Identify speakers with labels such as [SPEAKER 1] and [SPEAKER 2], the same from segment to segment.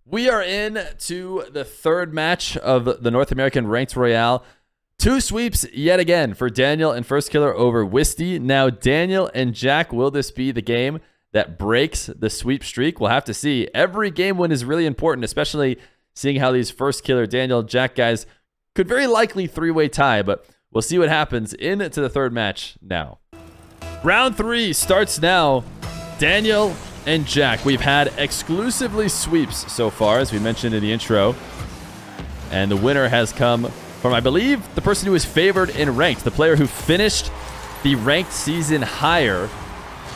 [SPEAKER 1] We are in to the third match of the North American Ranked Royale. 2 sweeps yet again for Daniel and First Killer over Wisty. Now, Daniel and Jack, will this be the game that breaks the sweep streak? We'll have to see. Every game win is really important, especially seeing how these First Killer, Daniel, Jack guys could very likely three-way tie, but we'll see what happens into the third match now. Round 3 starts now. Daniel and Jack, we've had exclusively sweeps so far, as we mentioned in the intro. And the winner has come from, I believe, the person who was favored in ranked. The player who finished the ranked season higher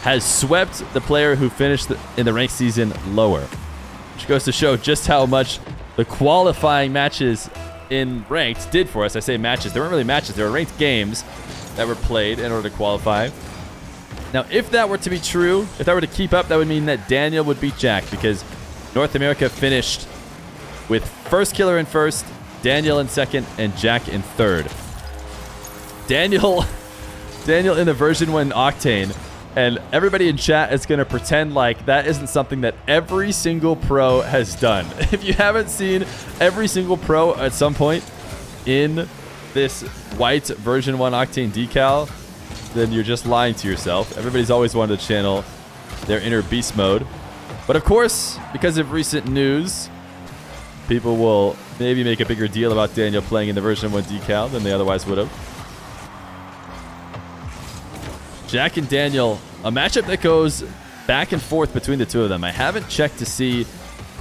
[SPEAKER 1] has swept the player who finished in the ranked season lower. Which goes to show just how much the qualifying matches in ranked did for us. I say matches. They weren't really matches. They were ranked games that were played in order to qualify. Now, if that were to be true, if that were to keep up, that would mean that Daniel would beat Jack, because North America finished with First Killer in first, Daniel in second, and Jack in third. Daniel in the version 1 Octane, and everybody in chat is going to pretend like that isn't something that every single pro has done. If you haven't seen every single pro at some point in this white version 1 Octane decal, then you're just lying to yourself. Everybody's always wanted to channel their inner beast mode. But of course, because of recent news, people will maybe make a bigger deal about Daniel playing in the version 1 decal than they otherwise would have. Jack and Daniel, a matchup that goes back and forth between the two of them. I haven't checked to see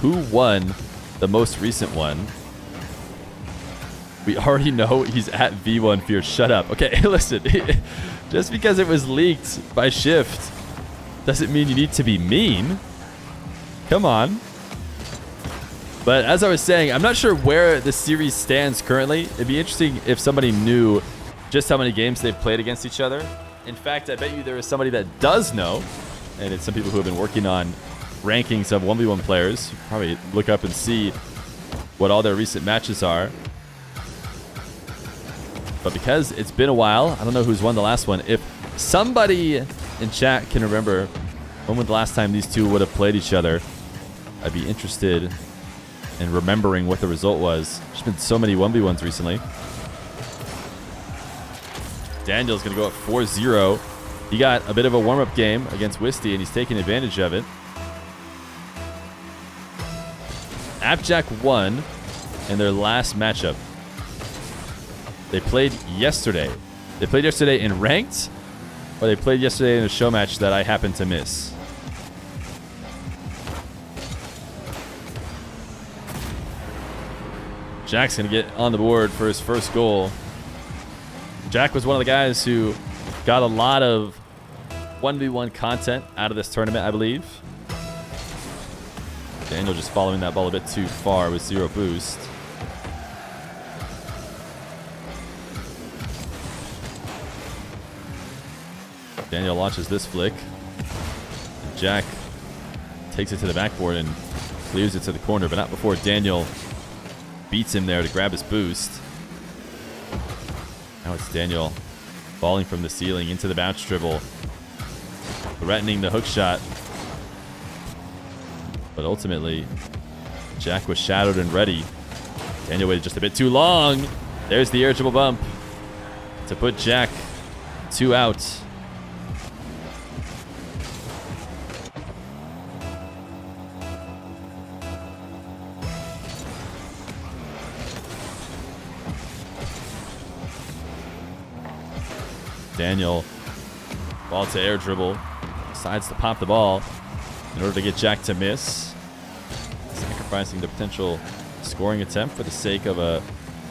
[SPEAKER 1] who won the most recent one. We already know he's at V1 Fear. Shut up. Okay, listen. Just because it was leaked by Shift doesn't mean you need to be mean. Come on. But as I was saying, I'm not sure where the series stands currently. It'd be interesting if somebody knew just how many games they've played against each other. In fact, I bet you there is somebody that does know, and it's some people who have been working on rankings of 1v1 players. Probably look up and see what all their recent matches are. But because it's been a while, I don't know who's won the last one. If somebody in chat can remember when was the last time these two would have played each other, I'd be interested in remembering what the result was. There's been so many 1v1s recently. Daniel's going to go up 4-0. He got a bit of a warm-up game against Wisty, and he's taking advantage of it. ApparentlyJack won in their last matchup. They played yesterday. They played yesterday in ranked, or they played yesterday in a show match that I happened to miss. Jack's going to get on the board for his first goal. Jack was one of the guys who got a lot of 1v1 content out of this tournament, I believe. Daniel just following that ball a bit too far with 0 boost. Daniel launches this flick. And Jack takes it to the backboard and clears it to the corner, but not before Daniel beats him there to grab his boost. Now it's Daniel falling from the ceiling into the bounce dribble, threatening the hook shot. But ultimately, Jack was shadowed and ready. Daniel waited just a bit too long. There's the air dribble bump to put Jack 2 out. Daniel, ball to air dribble, decides to pop the ball in order to get Jack to miss, sacrificing the potential scoring attempt for the sake of a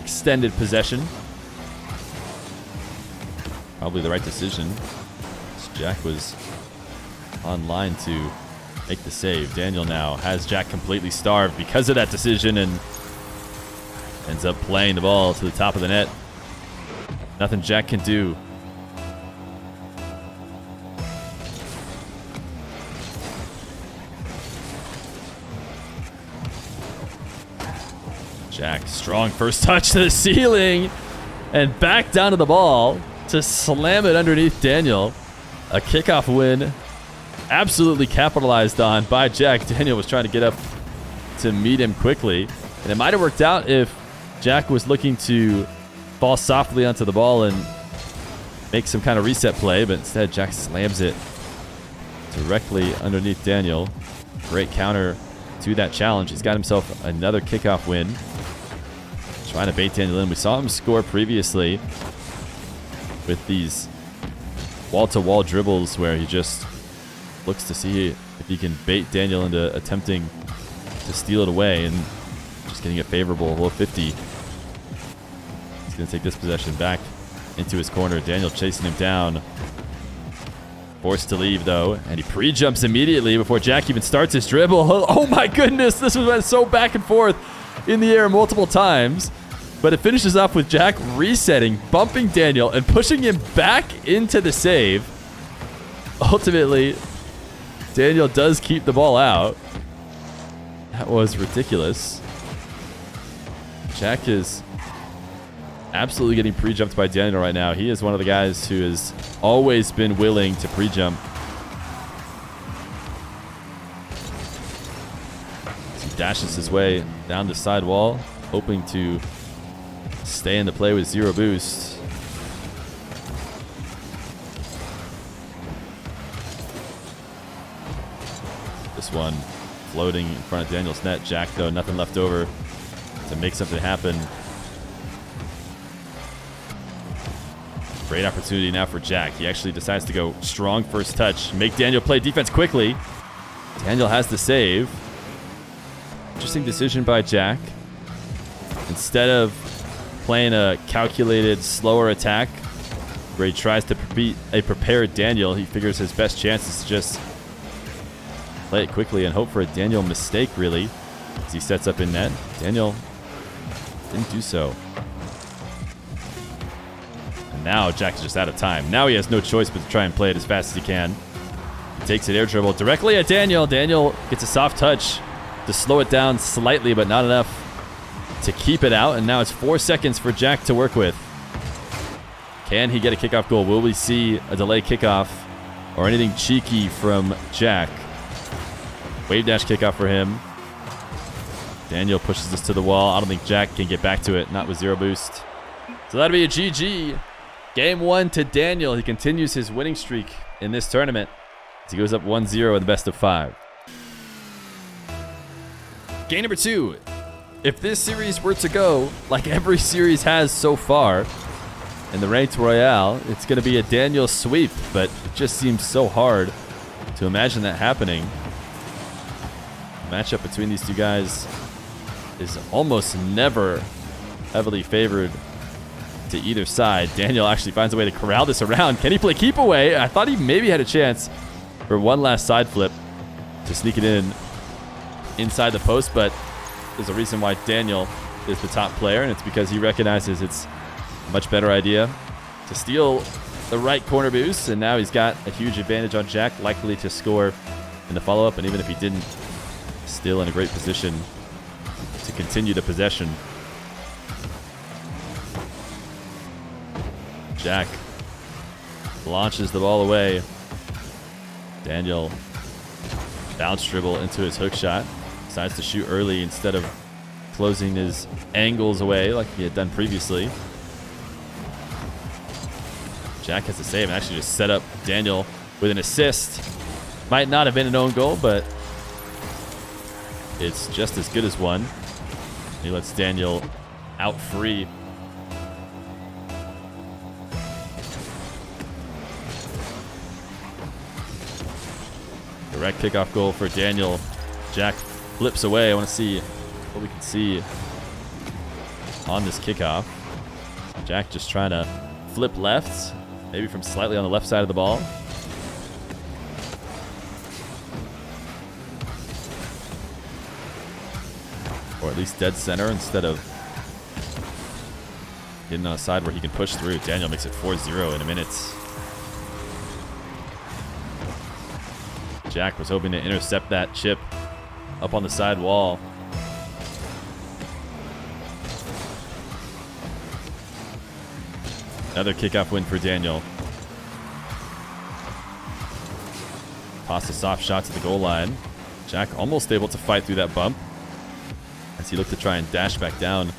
[SPEAKER 1] extended possession. Probably the right decision. Jack was online to make the save. Daniel now has Jack completely starved because of that decision and ends up playing the ball to the top of the net. Nothing Jack can do. Jack, strong first touch to the ceiling and back down to the ball to slam it underneath Daniel. A kickoff win absolutely capitalized on by Jack. Daniel was trying to get up to meet him quickly. And it might have worked out if Jack was looking to fall softly onto the ball and make some kind of reset play, but instead Jack slams it directly underneath Daniel. Great counter to that challenge. He's got himself another kickoff win. Trying to bait Daniel in. We saw him score previously with these wall-to-wall dribbles where he just looks to see if he can bait Daniel into attempting to steal it away and just getting a favorable low 50. He's going to take this possession back into his corner. Daniel chasing him down. Forced to leave, though, and he pre-jumps immediately before Jack even starts his dribble. Oh, my goodness. This went so back and forth in the air multiple times. But it finishes off with Jack resetting, bumping Daniel, and pushing him back into the save. Ultimately, Daniel does keep the ball out. That was ridiculous. Jack is absolutely getting pre-jumped by Daniel right now. He is one of the guys who has always been willing to pre-jump. He dashes his way down the side wall, hoping to stay in the play with zero boost. This one floating in front of Daniel's net. Jack, though, nothing left over to make something happen. Great opportunity now for Jack. He actually decides to go strong first touch, make Daniel play defense quickly. Daniel has the save. Interesting decision by Jack. Instead of playing a calculated, slower attack where he tries to beat a prepared Daniel, he figures his best chance is to just play it quickly and hope for a Daniel mistake, really, as he sets up in net. Daniel didn't do so. And now Jack is just out of time. Now he has no choice but to try and play it as fast as he can. He takes an air dribble directly at Daniel. Daniel gets a soft touch to slow it down slightly, but not enough to keep it out. And now it's 4 seconds for Jack to work with. Can he get a kickoff goal? Will we see a delay kickoff or anything cheeky from Jack? Wave dash kickoff for him. Daniel pushes this to the wall. I don't think Jack can get back to it. Not with zero boost. So that'll be a GG. Game 1 to Daniel. He continues his winning streak in this tournament as he goes up 1-0 in the best of 5. Game number 2. If this series were to go like every series has so far in the Ranked Royale, it's going to be a Daniel sweep, but it just seems so hard to imagine that happening. The matchup between these two guys is almost never heavily favored to either side. Daniel actually finds a way to corral this around. Can he play keep away? I thought he maybe had a chance for one last side flip to sneak it in inside the post, but there's a reason why Daniel is the top player, and it's because he recognizes it's a much better idea to steal the right corner boost, and now he's got a huge advantage on Jack, likely to score in the follow-up, and even if he didn't, still in a great position to continue the possession. Jack launches the ball away. Daniel bounce dribble into his hook shot. Decides to shoot early instead of closing his angles away like he had done previously. Jack has to save and actually just set up Daniel with an assist. Might not have been an own goal, but it's just as good as one. He lets Daniel out free. Direct kickoff goal for Daniel. Jack flips away. I want to see what we can see on this kickoff. Jack just trying to flip left, maybe from slightly on the left side of the ball. Or at least dead center instead of hitting on a side where he can push through. Daniel makes it 4-0 in a minute. Jack was hoping to intercept that chip up on the side wall. Another kickoff win for Daniel. Toss a soft shot to the goal line. Jack almost able to fight through that bump. he looked to try and dash back down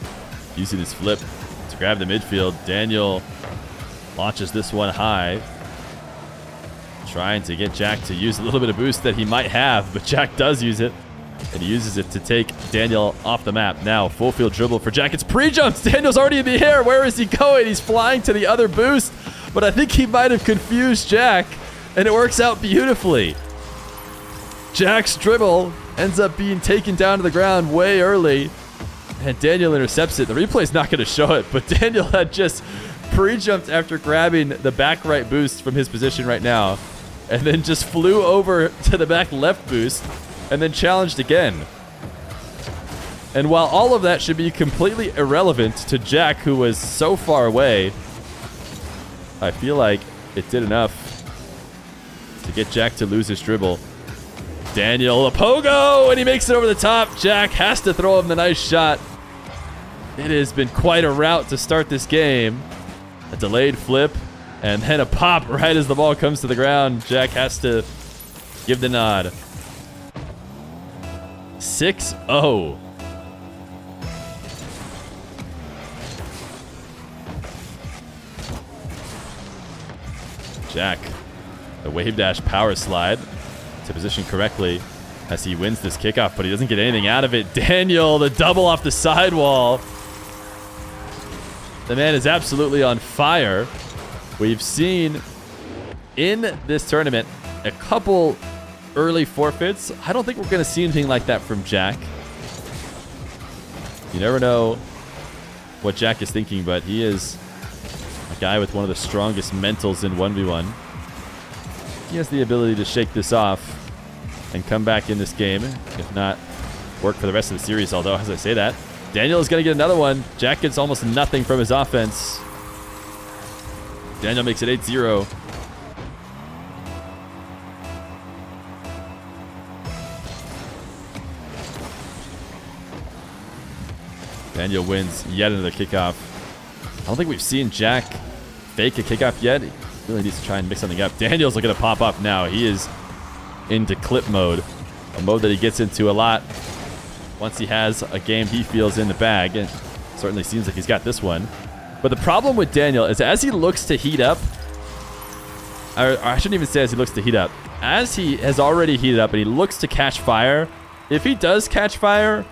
[SPEAKER 1] using his flip to grab the midfield. Daniel launches this one high, trying to get Jack to use a little bit of boost that he might have, but Jack does use it, and he uses it to take Daniel off the map. Now, full field dribble for Jack. It's pre-jumps. Daniel's already in the air. Where is he going? He's flying to the other boost, but I think he might have confused Jack, and it works out beautifully. Jack's dribble ends up being taken down to the ground way early, and Daniel intercepts it. The replay's not going to show it, but Daniel had just pre-jumped after grabbing the back right boost from his position right now, and then just flew over to the back left boost, and then challenged again. And while all of that should be completely irrelevant to Jack, who was so far away, I feel like it did enough to get Jack to lose his dribble. Daniel, a pogo, and he makes it over the top. Jack has to throw him the nice shot. It has been quite a route to start this game. A delayed flip, and then a pop right as the ball comes to the ground. Jack has to give the nod. 6-0. Jack, the wave dash power slide to position correctly as he wins this kickoff, but he doesn't get anything out of it. Daniel, the double off the sidewall. The man is absolutely on fire. We've seen in this tournament a couple early forfeits. I don't think we're going to see anything like that from Jack. You never know what Jack is thinking, but he is a guy with one of the strongest mentals in 1v1. He has the ability to shake this off and come back in this game, if not work for the rest of the series. Although, as I say that, Daniel is going to get another one. Jack gets almost nothing from his offense. Daniel makes it 8-0. Daniel wins yet another kickoff. I don't think we've seen Jack fake a kickoff yet. He really needs to try and mix something up. Daniel's looking to pop up now. He is into clip mode, a mode that he gets into a lot once he has a game he feels in the bag. And certainly seems like he's got this one. But the problem with Daniel is as he looks to heat up, or I shouldn't even say as he looks to heat up, as he has already heated up and he looks to catch fire, if he does catch fire,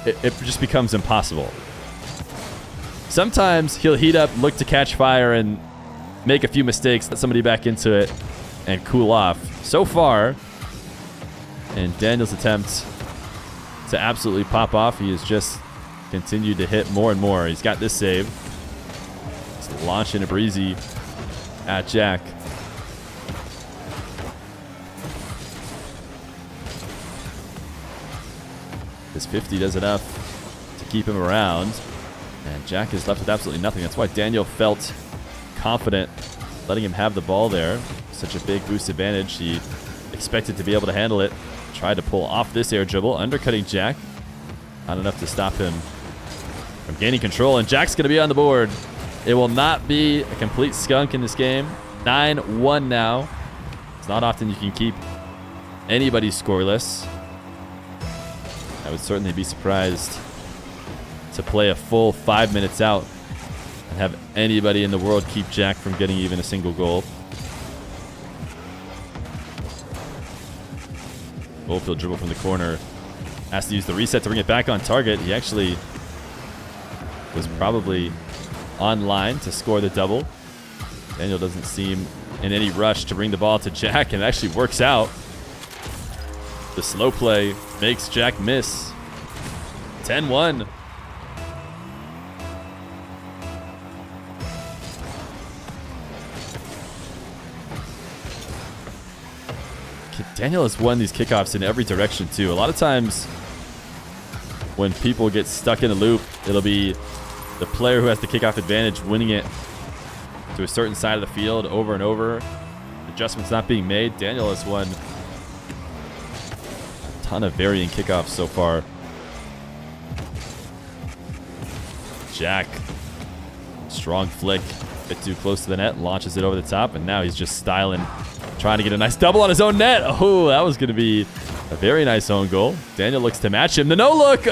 [SPEAKER 1] it just becomes impossible. Sometimes he'll heat up, look to catch fire, and make a few mistakes, let somebody back into it, and cool off. So far, in Daniel's attempt to absolutely pop off, he has just continued to hit more and more. He's got this save. He's launching a breezy at Jack. His 50 does enough to keep him around. And Jack is left with absolutely nothing. That's why Daniel felt confident letting him have the ball there. Such a big boost advantage. He expected to be able to handle it. Tried to pull off this air dribble, undercutting Jack. Not enough to stop him from gaining control. And Jack's going to be on the board. It will not be a complete skunk in this game. 9-1 now. It's not often you can keep anybody scoreless. I would certainly be surprised to play a full 5 minutes out and have anybody in the world keep Jack from getting even a single goal. Full-field dribble from the corner. Has to use the reset to bring it back on target. He actually was probably on line to score the double. Daniel doesn't seem in any rush to bring the ball to Jack, and it actually works out. The slow play makes Jack miss. 10-1. Daniel has won these kickoffs in every direction, too. A lot of times when people get stuck in a loop, it'll be the player who has the kickoff advantage winning it to a certain side of the field over and over. Adjustments not being made. Daniel has won a ton of varying kickoffs so far. Jack, strong flick, a bit too close to the net, launches it over the top, and now he's just styling, trying to get a nice double on his own net. Oh, that was going to be A very nice own goal. Daniel looks to match him. The no-look!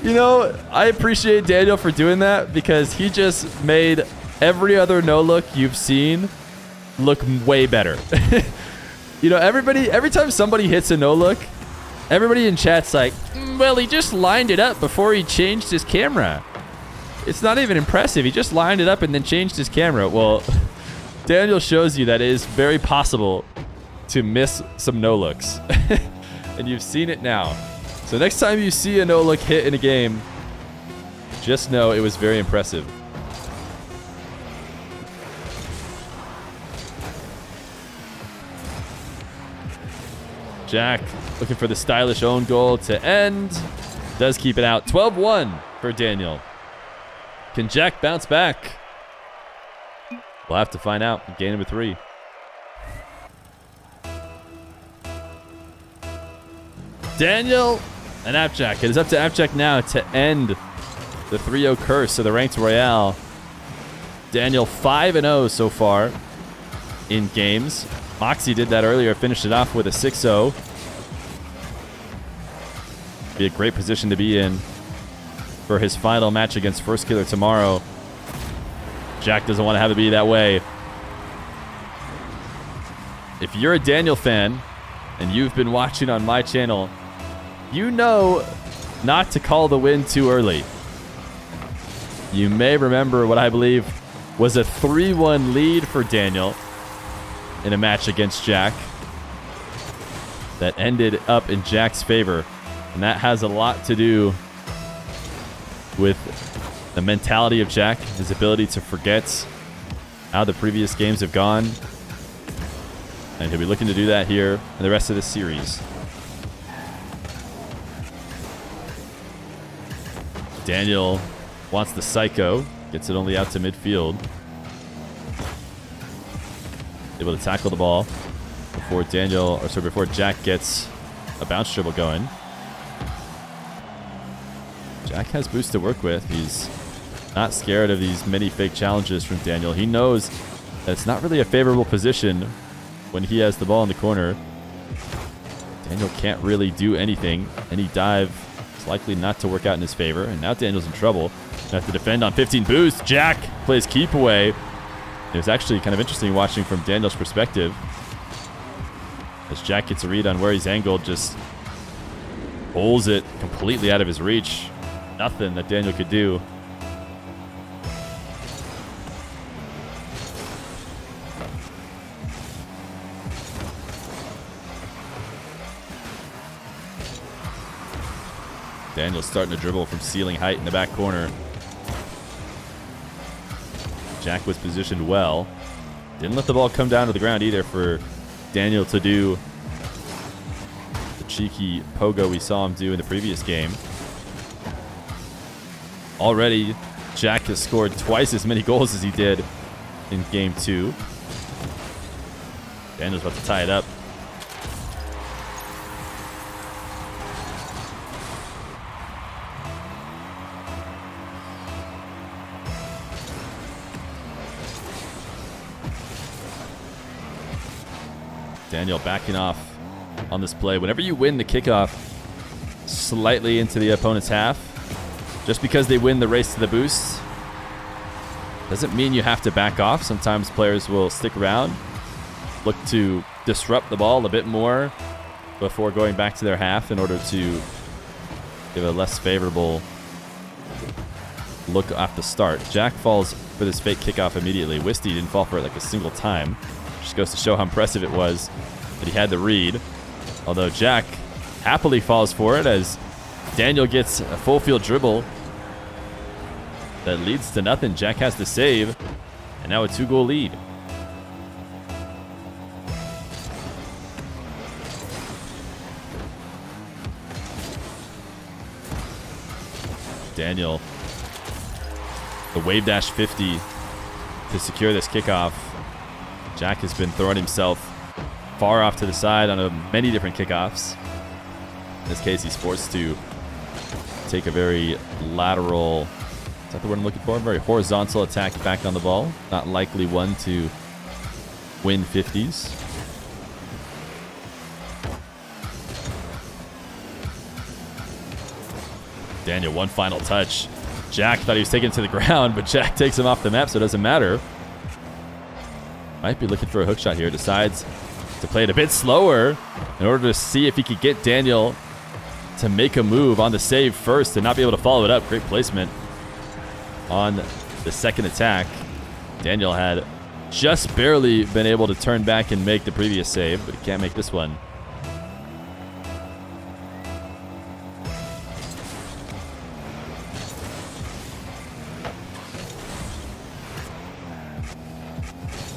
[SPEAKER 1] You know, I appreciate Daniel for doing that because he just made every other no-look you've seen look way better. You know, every time somebody hits a no-look, everybody in chat's like, well, he just lined it up before he changed his camera. It's not even impressive. He just lined it up and then changed his camera. Well, Daniel shows you that it is very possible to miss some no-looks. And you've seen it now. So next time you see a no-look hit in a game, just know it was very impressive. Jack looking for the stylish own goal to end. Does keep it out. 12-1 for Daniel. Can Jack bounce back? We'll have to find out. Game number 3. Daniel and ApparentlyJack. It is up to ApparentlyJack now to end the 3-0 curse of the Ranked Royale. Daniel 5-0 so far in games. Moxie did that earlier, finished it off with a 6-0. Be a great position to be in for his final match against First Killer tomorrow. Jack doesn't want to have it be that way. If you're a Daniel fan and you've been watching on my channel, you know not to call the win too early. You may remember what I believe was a 3-1 lead for Daniel in a match against Jack that ended up in Jack's favor. And that has a lot to do with the mentality of Jack, his ability to forget how the previous games have gone. And he'll be looking to do that here in the rest of this series. Daniel wants the psycho, gets it only out to midfield. Able to tackle the ball before before Jack gets a bounce dribble going. Jack has boost to work with. He's not scared of these many fake challenges from Daniel. He knows that it's not really a favorable position when he has the ball in the corner. Daniel can't really do anything. Any dive is likely not to work out in his favor. And now Daniel's in trouble. Gonna have to defend on 15 boost. Jack plays keep away. It was actually kind of interesting watching from Daniel's perspective. As Jack gets a read on where he's angled, just pulls it completely out of his reach. Nothing that Daniel could do. Daniel's starting to dribble from ceiling height in the back corner. Jack was positioned well. Didn't let the ball come down to the ground either for Daniel to do the cheeky pogo we saw him do in the previous game. Already, Jack has scored twice as many goals as he did in game 2. Daniel's about to tie it up. Daniel backing off on this play. Whenever you win the kickoff slightly into the opponent's half, just because they win the race to the boost doesn't mean you have to back off. Sometimes players will stick around, look to disrupt the ball a bit more before going back to their half in order to give a less favorable look off the start. Jack falls for this fake kickoff immediately. Wisty didn't fall for it like a single time. Just goes to show how impressive it was that he had the read. Although Jack happily falls for it as Daniel gets a full field dribble that leads to nothing. Jack has to save, and now a 2-goal lead. Daniel, the wave dash 50 to secure this kickoff. Jack has been throwing himself far off to the side on many different kickoffs. In this case, he's forced to take a very lateral, is that the word I'm looking for? Very horizontal attack back on the ball. Not likely one to win 50s. Daniel, one final touch. Jack thought he was taking it to the ground, but Jack takes him off the map, so it doesn't matter. Might be looking for a hook shot here. Decides to play it a bit slower in order to see if he could get Daniel to make a move on the save first and not be able to follow it up. Great placement on the second attack. Daniel had just barely been able to turn back and make the previous save, but he can't make this one.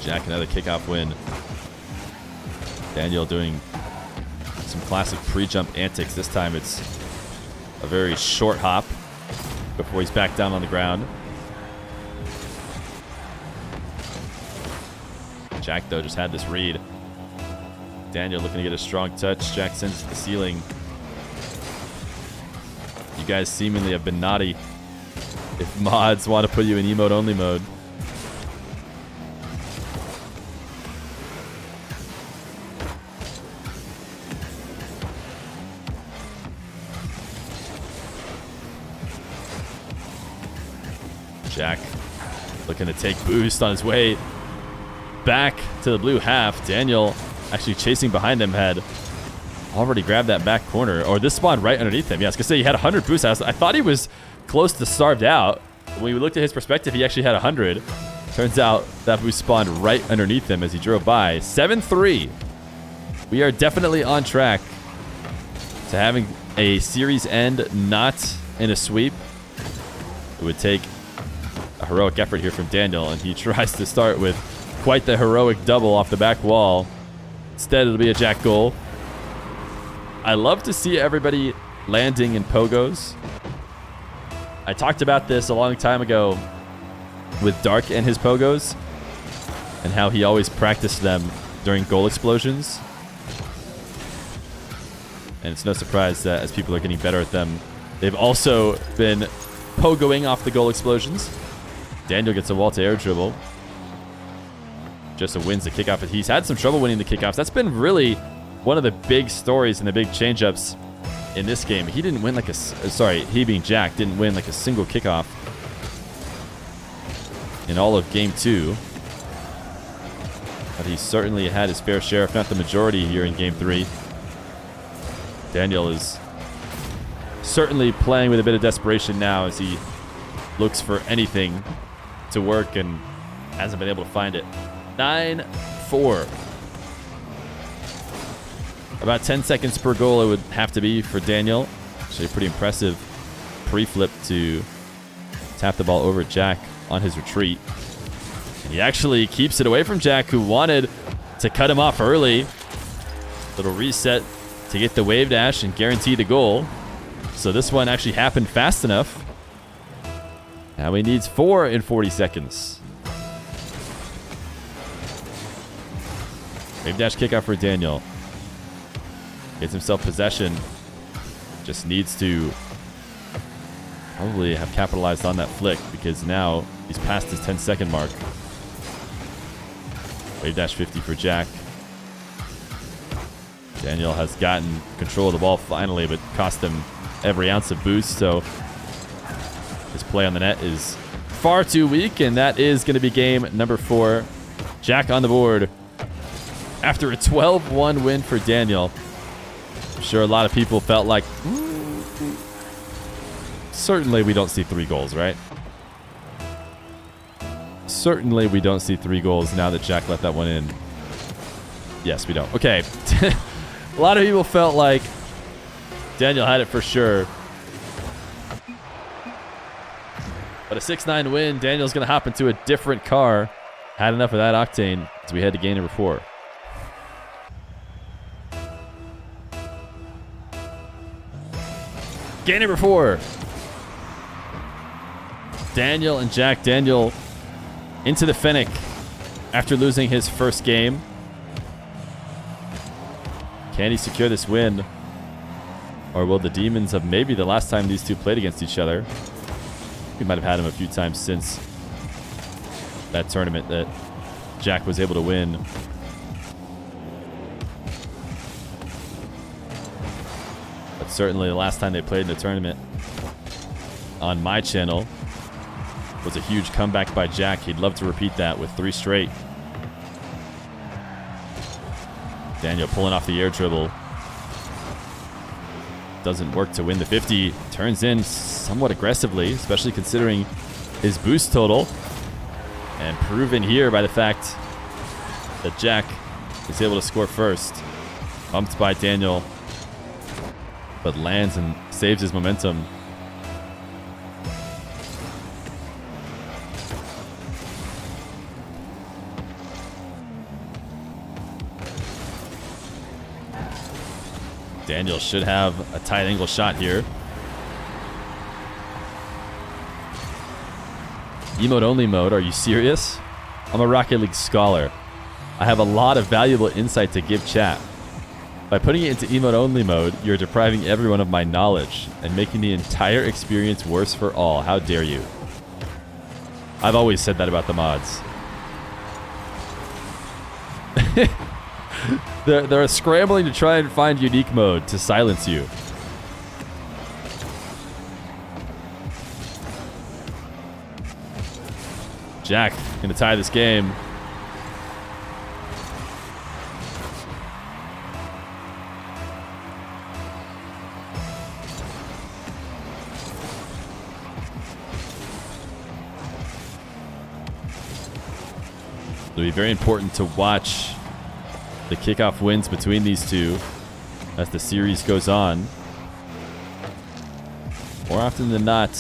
[SPEAKER 1] Jack, another kickoff win. Daniel doing some classic pre-jump antics. This time it's a very short hop before he's back down on the ground. Jack, though, just had this read. Daniel looking to get a strong touch. Jack sends it to the ceiling. You guys seemingly have been naughty if mods want to put you in emote-only mode. Jack looking to take boost on his way back to the blue half. Daniel actually chasing behind him had already grabbed that back corner, or this spawned right underneath him. Yeah, I was gonna say he had 100 boost. I thought he was close to starved out. When we looked at his perspective, he actually had 100. Turns out that boost spawned right underneath him as he drove by. 7-3. We are definitely on track to having a series end not in a sweep. It would take a heroic effort here from Daniel, and he tries to start with quite the heroic double off the back wall. Instead, it'll be a Jack goal. I love to see everybody landing in pogos. I talked about this a long time ago with Dark and his pogos and how he always practiced them during goal explosions. And it's no surprise that as people are getting better at them, they've also been pogoing off the goal explosions. Daniel gets a wall to air dribble. Just wins the kickoff. He's had some trouble winning the kickoffs. That's been really one of the big stories and the big change-ups in this game. He didn't win like a... Sorry, he being Jack didn't win like a single kickoff in all of Game 2. But he certainly had his fair share, if not the majority, here in Game 3. Daniel is certainly playing with a bit of desperation now as he looks for anything to work and hasn't been able to find it. 9-4. About 10 seconds per goal it would have to be for Daniel. Actually a pretty impressive pre-flip to tap the ball over Jack on his retreat. And he actually keeps it away from Jack, who wanted to cut him off early. Little reset to get the wave dash and guarantee the goal. So this one actually happened fast enough. Now he needs 4 in 40 seconds. Wave dash kickoff for Daniel. Gets himself possession. Just needs to probably have capitalized on that flick because now he's past his 10-second mark. Wave dash 50 for Jack. Daniel has gotten control of the ball finally, but cost him every ounce of boost. So his play on the net is far too weak, and that is going to be game number 4. Jack on the board after a 12-1 win for Daniel. I'm sure a lot of people felt like, certainly we don't see 3 goals, right? Certainly we don't see 3 goals now that Jack let that one in. Yes, we don't. Okay. A lot of people felt like Daniel had it for sure. But a 6-9 win. Daniel's going to hop into a different car. Had enough of that octane as we head to game number 4. Game number 4. Daniel and Jack. Daniel into the Fennec after losing his first game. Can he secure this win? Or will the Demons of maybe the last time these two played against each other? We might have had him a few times since that tournament that Jack was able to win. But certainly the last time they played in the tournament, on my channel was a huge comeback by Jack. He'd love to repeat that with 3 straight. Daniel pulling off the air dribble. Doesn't work to win the 50. Turns in somewhat aggressively, especially considering his boost total. And proven here by the fact that Jack is able to score first. Bumped by Daniel, but lands and saves his momentum. Daniel should have a tight angle shot here. Emote only mode, are you serious? I'm a Rocket League scholar. I have a lot of valuable insight to give chat. By putting it into emote only mode, you're depriving everyone of my knowledge and making the entire experience worse for all. How dare you? I've always said that about the mods. They're scrambling to try and find unique mode to silence you. Jack gonna tie this game. It'll be very important to watch the kickoff wins between these two as the series goes on. More often than not,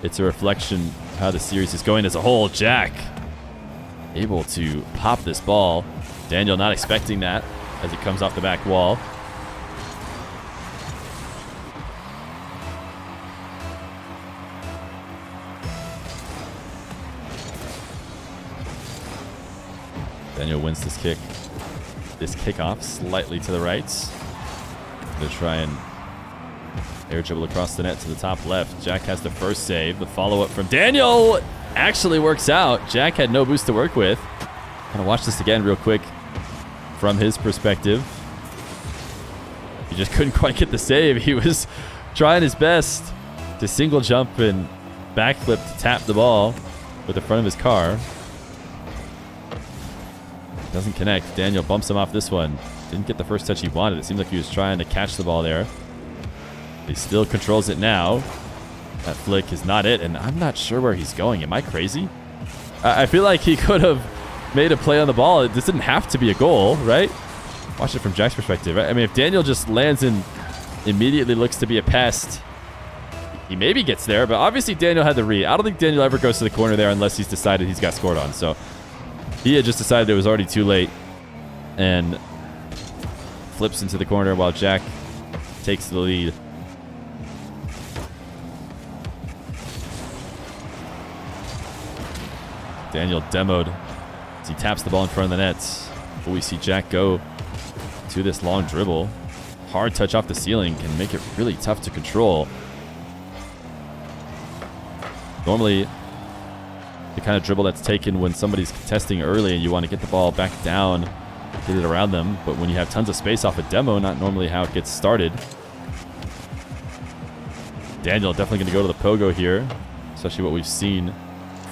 [SPEAKER 1] it's a reflection of how the series is going as a whole. Jack able to pop this ball. Daniel not expecting that as it comes off the back wall. Daniel wins this kick. This kickoff slightly to the right. Gonna try and air dribble across the net to the top left. Jack has the first save. The follow-up from Daniel actually works out. Jack had no boost to work with. Gonna watch this again real quick from his perspective. He just couldn't quite get the save. He was trying his best to single jump and backflip to tap the ball with the front of his car. Doesn't connect. Daniel bumps him off this one. Didn't get the first touch he wanted. It seemed like he was trying to catch the ball there. He still controls it now. That flick is not it, and I'm not sure where he's going. Am I crazy? I feel like he could have made a play on the ball. This didn't have to be a goal, right? Watch it from Jack's perspective, right? I mean, if Daniel just lands and immediately looks to be a pest, he maybe gets there, but obviously Daniel had the read. I don't think Daniel ever goes to the corner there unless he's decided he's got scored on, so he had just decided it was already too late and flips into the corner while Jack takes the lead. Daniel demoed as he taps the ball in front of the net. But we see Jack go to this long dribble. Hard touch off the ceiling can make it really tough to control. Normally, the kind of dribble that's taken when somebody's contesting early and you want to get the ball back down, get it around them. But when you have tons of space off a demo, not normally how it gets started. Daniel definitely going to go to the pogo here, especially what we've seen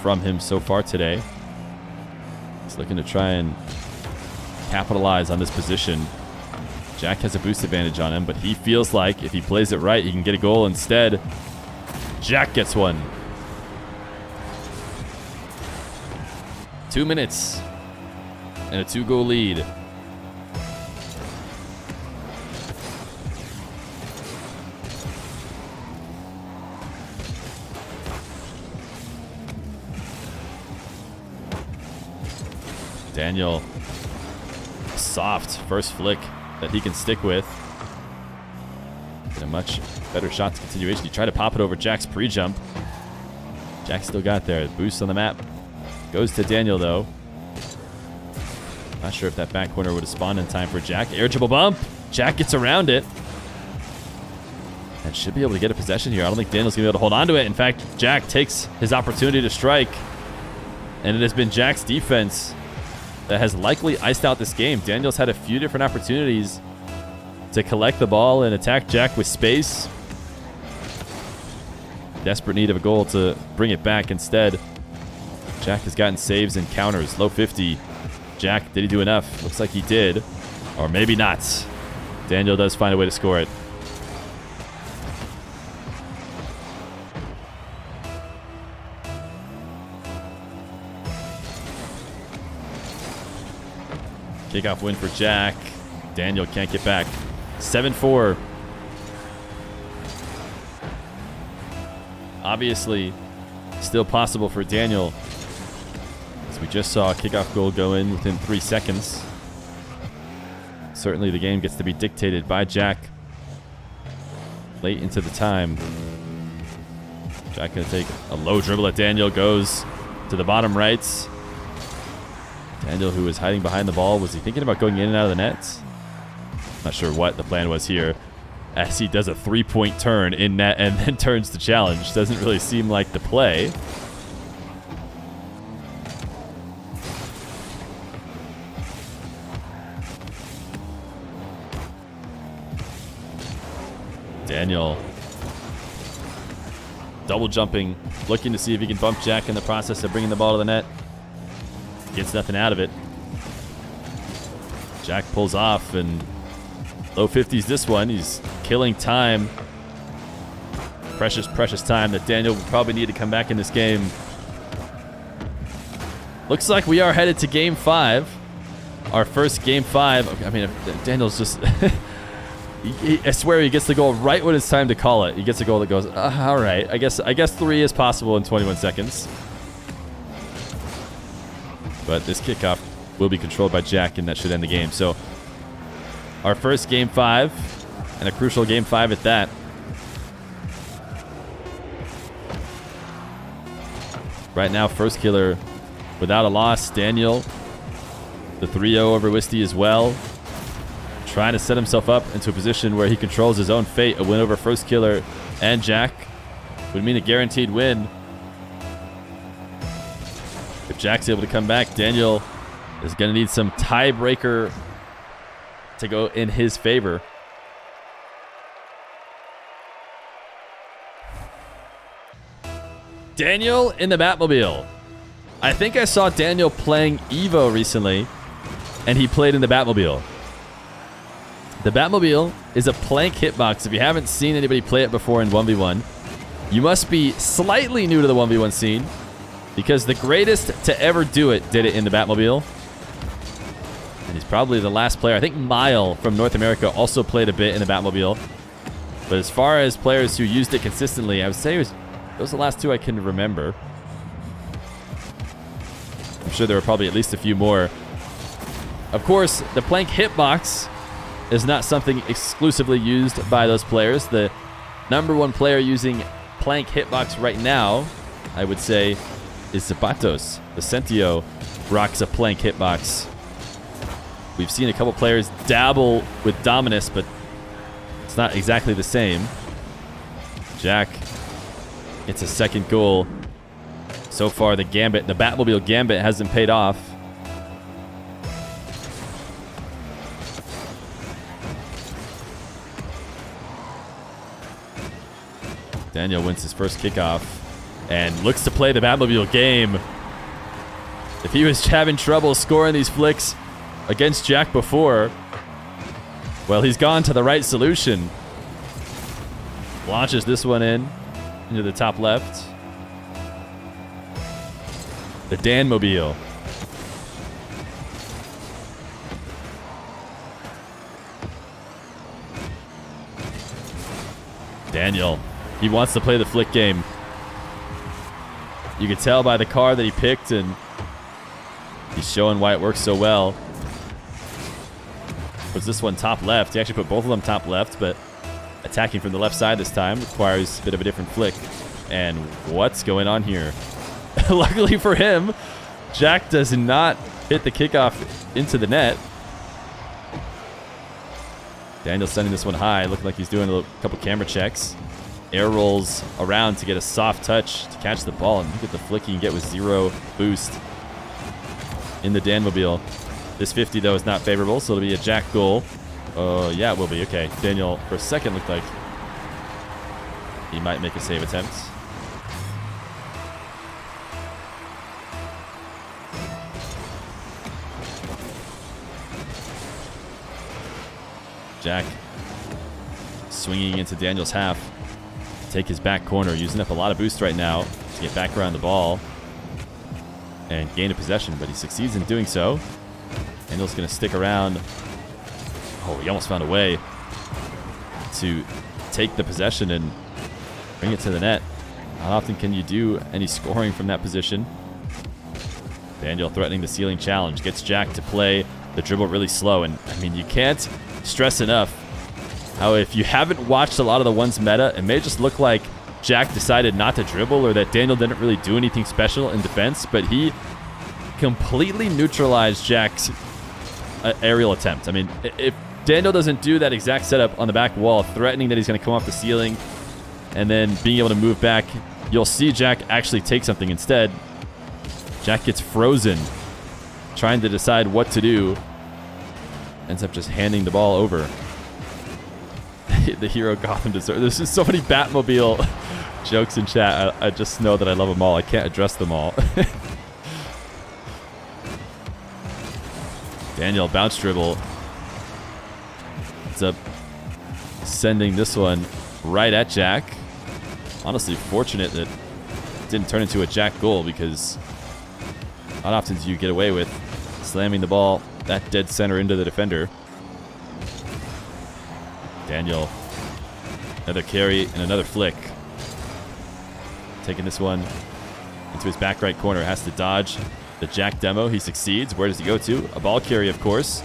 [SPEAKER 1] from him so far today. He's looking to try and capitalize on this position. Jack has a boost advantage on him, but he feels like if he plays it right, he can get a goal instead. Jack gets one. 2 minutes and a 2-goal lead. Daniel, soft first flick that he can stick with. Get a much better shot to continuation. He tried to pop it over Jack's pre-jump. Jack still got there. Boost on the map. Goes to Daniel, though. Not sure if that back corner would have spawned in time for Jack. Air dribble bump. Jack gets around it. And should be able to get a possession here. I don't think Daniel's going to be able to hold on to it. In fact, Jack takes his opportunity to strike. And it has been Jack's defense that has likely iced out this game. Daniel's had a few different opportunities to collect the ball and attack Jack with space. desperate need of a goal to bring it back. Instead, Jack has gotten saves and counters. Low 50. Jack, did he do enough? Looks like he did. Or maybe not. Daniel does find a way to score it. Kickoff win for Jack. Daniel can't get back. 7-4. Obviously, still possible for Daniel. As we just saw a kickoff goal go in within 3 seconds. Certainly the game gets to be dictated by Jack late into the time. Jack going to take a low dribble at Daniel. Goes to the bottom right. Daniel, who was hiding behind the ball, was he thinking about going in and out of the net? Not sure what the plan was here. As he does a 3-point turn in net and then turns to challenge. Doesn't really seem like the play. Daniel double jumping, looking to see if he can bump Jack in the process of bringing the ball to the net. Gets nothing out of it. Jack pulls off, and low 50s this one. He's killing time. Precious, precious time that Daniel will probably need to come back in this game. Looks like we are headed to Game 5. Our first Game 5. I mean, Daniel's just... I swear he gets the goal right when it's time to call it. He gets a goal that goes, all right. I guess 3 is possible in 21 seconds. But this kickoff will be controlled by Jack, and that should end the game. So our first Game 5, and a crucial Game 5 at that. Right now, first killer without a loss. Daniel, the 3-0 over Wisty as well. Trying to set himself up into a position where he controls his own fate. A win over first killer and Jack would mean a guaranteed win. If Jack's able to come back, Daniel is going to need some tiebreaker to go in his favor. Daniel in the Batmobile. I think I saw Daniel playing Evo recently, and he played in the Batmobile. The Batmobile is a plank hitbox. If you haven't seen anybody play it before in 1v1, you must be slightly new to the 1v1 scene, because the greatest to ever do it did it in the Batmobile. And he's probably the last player. I think Mile from North America also played a bit in the Batmobile. But as far as players who used it consistently, I would say those are the last 2 I can remember. I'm sure there were probably at least a few more. Of course, the plank hitbox is not something exclusively used by those players. The #1 player using plank hitbox right now, I would say, is Zapatos. Vicentio rocks a plank hitbox. We've seen a couple players dabble with Dominus, but it's not exactly the same. Jack gets a second goal. So far, the Batmobile Gambit hasn't paid off. Daniel wins his first kickoff and looks to play the Batmobile game. If he was having trouble scoring these flicks against Jack before, well, he's gone to the right solution. Launches this one into the top left. The Danmobile. Daniel. He wants to play the flick game. You can tell by the car that he picked, and he's showing why it works so well. Puts this one top left. He actually put both of them top left, but attacking from the left side this time requires a bit of a different flick. And what's going on here? Luckily for him, Jack does not hit the kickoff into the net. Daniel sending this one high, looking like he's doing a couple camera checks. Air rolls around to get a soft touch to catch the ball, and look at the flick he can get with 0 boost in the Danmobile. This 50, though, is not favorable, so it'll be a Jack goal. Yeah, it will be. Okay, Daniel, for a second, looked like he might make a save attempt. Jack swinging into Daniel's half. Take his back corner, using up a lot of boost right now to get back around the ball and gain a possession, but he succeeds in doing so. Daniel's going to stick around. Oh, he almost found a way to take the possession and bring it to the net. Not often can you do any scoring from that position. Daniel threatening the ceiling challenge. Gets Jack to play the dribble really slow. And, I mean, you can't stress enough how if you haven't watched a lot of the ones meta, it may just look like Jack decided not to dribble or that Daniel didn't really do anything special in defense, but he completely neutralized Jack's aerial attempt. I mean, if Daniel doesn't do that exact setup on the back wall, threatening that he's going to come off the ceiling and then being able to move back, you'll see Jack actually take something instead. Jack gets frozen, trying to decide what to do. Ends up just handing the ball over. The hero Gotham deserves. There's just so many Batmobile jokes in chat. I just know that I love them all. I can't address them all. Daniel bounce dribble. Ends up sending this one right at Jack. Honestly, fortunate that it didn't turn into a Jack goal, because not often do you get away with slamming the ball that dead center into the defender. Daniel, another carry and another flick. Taking this one into his back right corner. Has to dodge the Jack demo. He succeeds. Where does he go to? A ball carry, of course.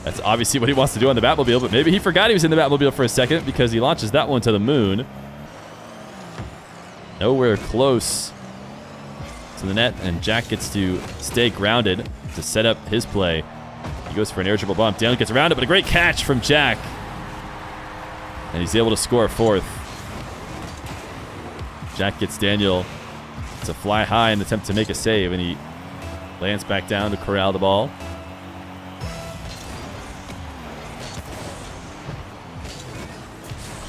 [SPEAKER 1] That's obviously what he wants to do on the Batmobile, but maybe he forgot he was in the Batmobile for a second, because he launches that one to the moon. Nowhere close to the net, and Jack gets to stay grounded to set up his play. He goes for an air dribble bump. Daniel gets around it, but a great catch from Jack. And he's able to score a fourth. Jack gets Daniel to fly high in an attempt to make a save, and he lands back down to corral the ball.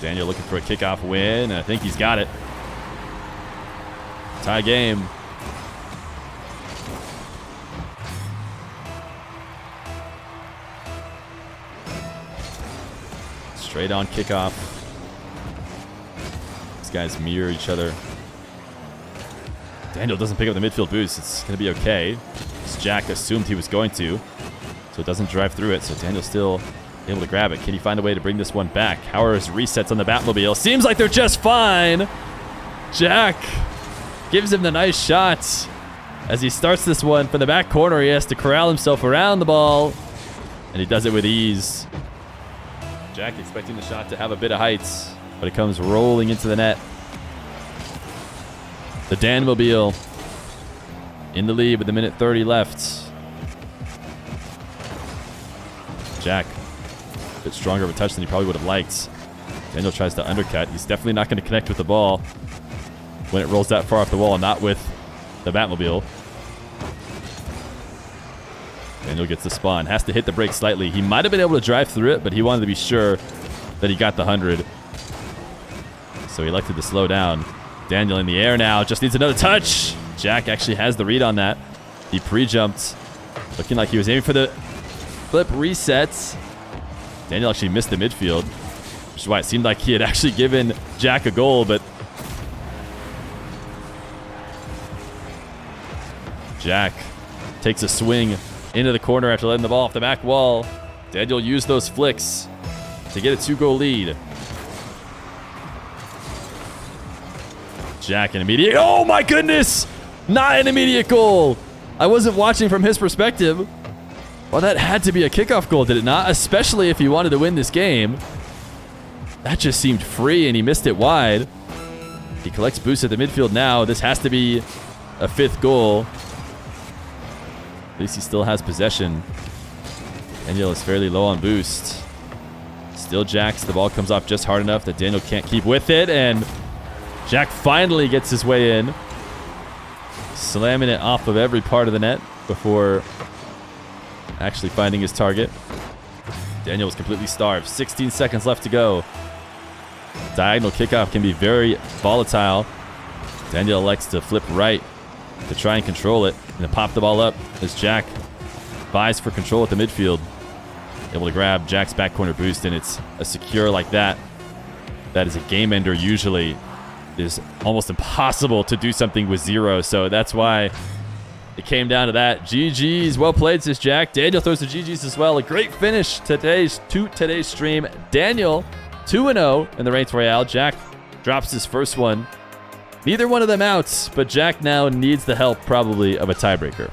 [SPEAKER 1] Daniel looking for a kickoff win, and I think he's got it. Tie game. Straight on kickoff. These guys mirror each other. Daniel doesn't pick up the midfield boost. It's going to be okay. As Jack assumed he was going to, so it doesn't drive through it. So Daniel's still able to grab it. Can he find a way to bring this one back? How are his resets on the Batmobile? Seems like they're just fine. Jack gives him the nice shot. As he starts this one from the back corner, he has to corral himself around the ball, and he does it with ease. Jack expecting the shot to have a bit of heights, but it comes rolling into the net. The Danmobile in the lead with a minute 30 left. Jack, a bit stronger of a touch than he probably would have liked. Daniel tries to undercut. He's definitely not going to connect with the ball when it rolls that far off the wall, not with the Batmobile. Daniel gets the spawn. Has to hit the brake slightly. He might have been able to drive through it, but he wanted to be sure that he got the 100. So he elected to slow down. Daniel in the air now. Just needs another touch. Jack actually has the read on that. He pre-jumped. Looking like he was aiming for the flip resets. Daniel actually missed the midfield, which is why it seemed like he had actually given Jack a goal, but Jack takes a swing into the corner after letting the ball off the back wall. Daniel used those flicks to get a 2-goal lead. Jack an immediate... Oh my goodness! Not an immediate goal! I wasn't watching from his perspective. Well, that had to be a kickoff goal, did it not? Especially if he wanted to win this game. That just seemed free, and he missed it wide. He collects boost at the midfield now. This has to be a 5th goal. At least he still has possession. Daniel is fairly low on boost. Still Jack's. The ball comes off just hard enough that Daniel can't keep with it, and Jack finally gets his way in, slamming it off of every part of the net before actually finding his target. Daniel was completely starved. 16 seconds left to go. Diagonal kickoff can be very volatile. Daniel elects to flip right to try and control it and to pop the ball up as Jack vies for control at the midfield. able to grab Jack's back corner boost, and it's a secure like that. That is a game ender usually. It is almost impossible to do something with 0, so that's why it came down to that. GG's. Well played, says Jack. Daniel throws the GG's as well. A great finish to today's stream. Daniel, 2-0 in the Ranked Royale. Jack drops his first one. Neither one of them out, but Jack now needs the help probably of a tiebreaker.